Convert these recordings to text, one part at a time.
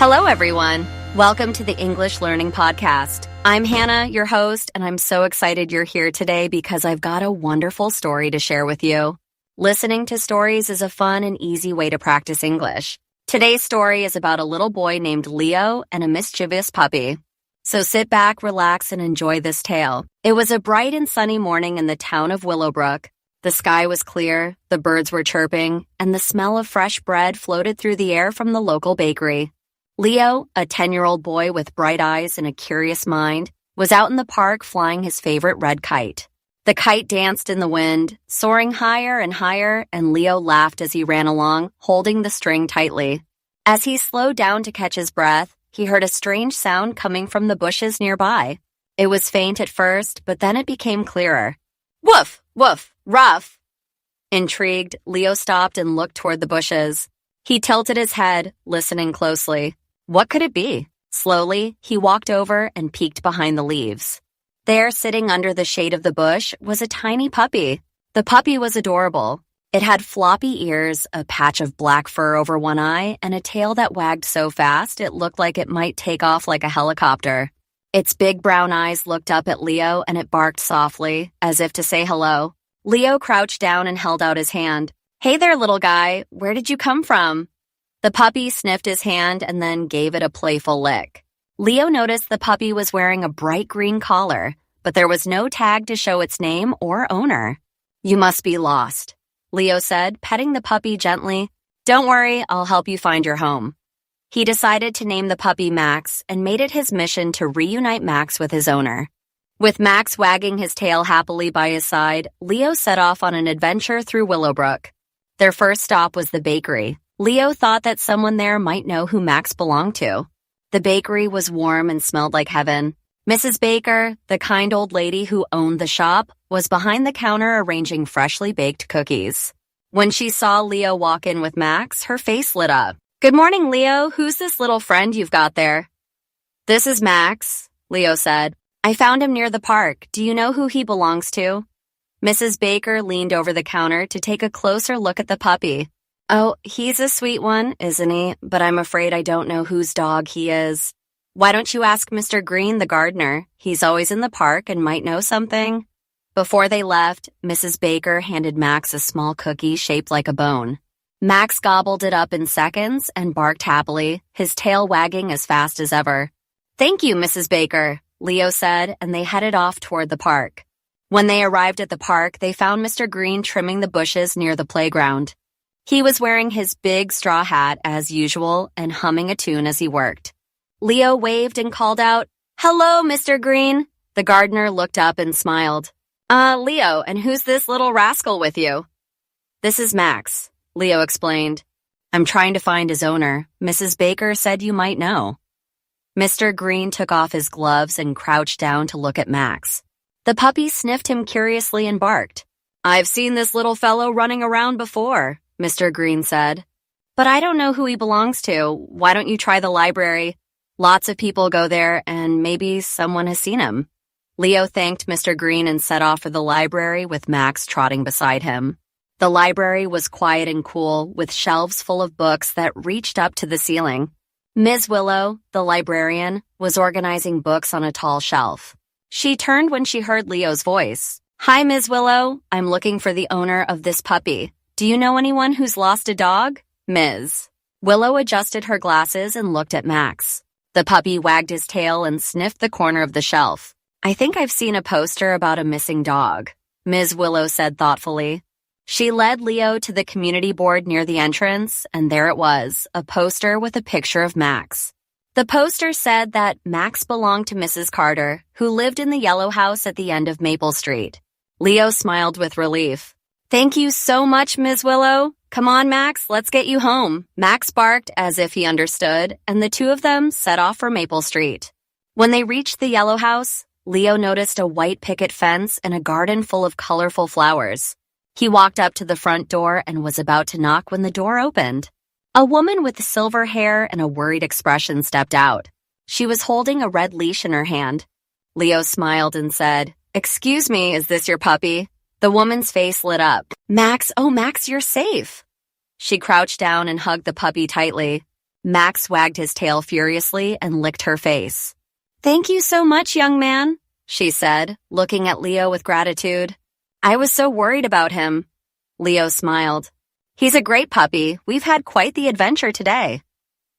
Hello, everyone. Welcome to the English Learning Podcast. I'm Hannah, your host, and I'm so excited you're here today because I've got a wonderful story to share with you. Listening to stories is a fun and easy way to practice English. Today's story is about a little boy named Leo and a mischievous puppy. So sit back, relax, and enjoy this tale. It was a bright and sunny morning in the town of Willowbrook. The sky was clear, the birds were chirping, and the smell of fresh bread floated through the air from the local bakery. Leo, a 10-year-old boy with bright eyes and a curious mind, was out in the park flying his favorite red kite. The kite danced in the wind, soaring higher and higher, and Leo laughed as he ran along, holding the string tightly. As he slowed down to catch his breath, he heard a strange sound coming from the bushes nearby. It was faint at first, but then it became clearer. Woof, woof, ruff. Intrigued, Leo stopped and looked toward the bushes. He tilted his head, listening closely. What could it be? Slowly, he walked over and peeked behind the leaves. There, sitting under the shade of the bush, was a tiny puppy. The puppy was adorable. It had floppy ears, a patch of black fur over one eye, and a tail that wagged so fast it looked like it might take off like a helicopter. Its big brown eyes looked up at Leo and it barked softly, as if to say hello. Leo crouched down and held out his hand. Hey there, little guy. Where did you come from? The puppy sniffed his hand and then gave it a playful lick. Leo noticed the puppy was wearing a bright green collar, but there was no tag to show its name or owner. You must be lost, Leo said, petting the puppy gently. Don't worry, I'll help you find your home. He decided to name the puppy Max and made it his mission to reunite Max with his owner. With Max wagging his tail happily by his side, Leo set off on an adventure through Willowbrook. Their first stop was the bakery. Leo thought that someone there might know who Max belonged to. The bakery was warm and smelled like heaven. Mrs. Baker, the kind old lady who owned the shop, was behind the counter arranging freshly baked cookies. When she saw Leo walk in with Max, her face lit up. Good morning, Leo. Who's this little friend you've got there? This is Max, Leo said. I found him near the park. Do you know who he belongs to? Mrs. Baker leaned over the counter to take a closer look at the puppy. Oh, he's a sweet one, isn't he? But I'm afraid I don't know whose dog he is. Why don't you ask Mr. Green, the gardener? He's always in the park and might know something. Before they left, Mrs. Baker handed Max a small cookie shaped like a bone. Max gobbled it up in seconds and barked happily, his tail wagging as fast as ever. Thank you, Mrs. Baker, Leo said, and they headed off toward the park. When they arrived at the park, they found Mr. Green trimming the bushes near the playground. He was wearing his big straw hat as usual and humming a tune as he worked. Leo waved and called out, Hello, Mr. Green. The gardener looked up and smiled. Leo, and who's this little rascal with you? This is Max, Leo explained. I'm trying to find his owner. Mrs. Baker said you might know. Mr. Green took off his gloves and crouched down to look at Max. The puppy sniffed him curiously and barked. I've seen this little fellow running around before, Mr. Green said. But I don't know who he belongs to. Why don't you try the library? Lots of people go there, and maybe someone has seen him. Leo thanked Mr. Green and set off for the library with Max trotting beside him. The library was quiet and cool, with shelves full of books that reached up to the ceiling. Ms. Willow, the librarian, was organizing books on a tall shelf. She turned when she heard Leo's voice. Hi, Ms. Willow. I'm looking for the owner of this puppy. Do you know anyone who's lost a dog? Ms. Willow adjusted her glasses and looked at Max. The puppy wagged his tail and sniffed the corner of the shelf. I think I've seen a poster about a missing dog, Ms. Willow said thoughtfully. She led Leo to the community board near the entrance, and there it was, a poster with a picture of Max. The poster said that Max belonged to Mrs. Carter, who lived in the yellow house at the end of Maple Street. Leo smiled with relief. Thank you so much, Ms. Willow. Come on, Max, let's get you home. Max barked as if he understood, and the two of them set off for Maple Street. When they reached the yellow house, Leo noticed a white picket fence and a garden full of colorful flowers. He walked up to the front door and was about to knock when the door opened. A woman with silver hair and a worried expression stepped out. She was holding a red leash in her hand. Leo smiled and said, Excuse me, is this your puppy? The woman's face lit up. Max, oh Max, you're safe. She crouched down and hugged the puppy tightly. Max wagged his tail furiously and licked her face. "Thank you so much, young man," she said, looking at Leo with gratitude. "I was so worried about him." Leo smiled. "He's a great puppy. We've had quite the adventure today."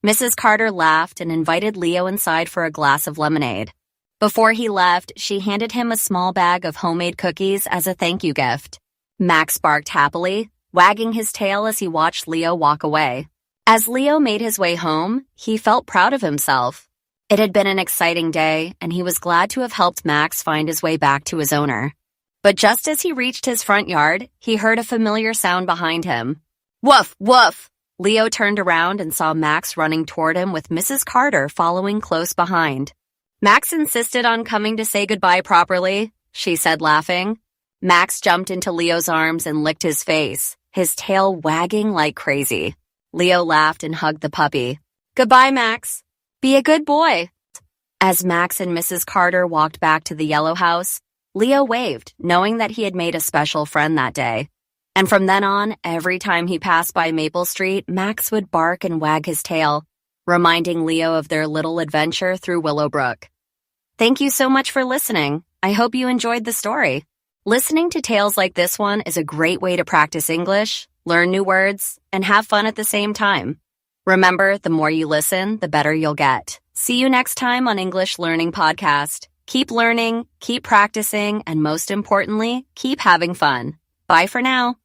Mrs. Carter laughed and invited Leo inside for a glass of lemonade. Before he left, she handed him a small bag of homemade cookies as a thank you gift. Max barked happily, wagging his tail as he watched Leo walk away. As Leo made his way home, he felt proud of himself. It had been an exciting day, and he was glad to have helped Max find his way back to his owner. But just as he reached his front yard, he heard a familiar sound behind him. "Woof, woof!" Leo turned around and saw Max running toward him with Mrs. Carter following close behind. "Max insisted on coming to say goodbye properly," she said, laughing. Max jumped into Leo's arms and licked his face, his tail wagging like crazy. Leo laughed and hugged the puppy. "Goodbye, Max. Be a good boy." As Max and Mrs. Carter walked back to the yellow house, Leo waved, knowing that he had made a special friend that day. And from then on, every time he passed by Maple Street, Max would bark and wag his tail, reminding Leo of their little adventure through Willowbrook. Thank you so much for listening. I hope you enjoyed the story. Listening to tales like this one is a great way to practice English, learn new words, and have fun at the same time. Remember, the more you listen, the better you'll get. See you next time on English Learning Podcast. Keep learning, keep practicing, and most importantly, keep having fun. Bye for now.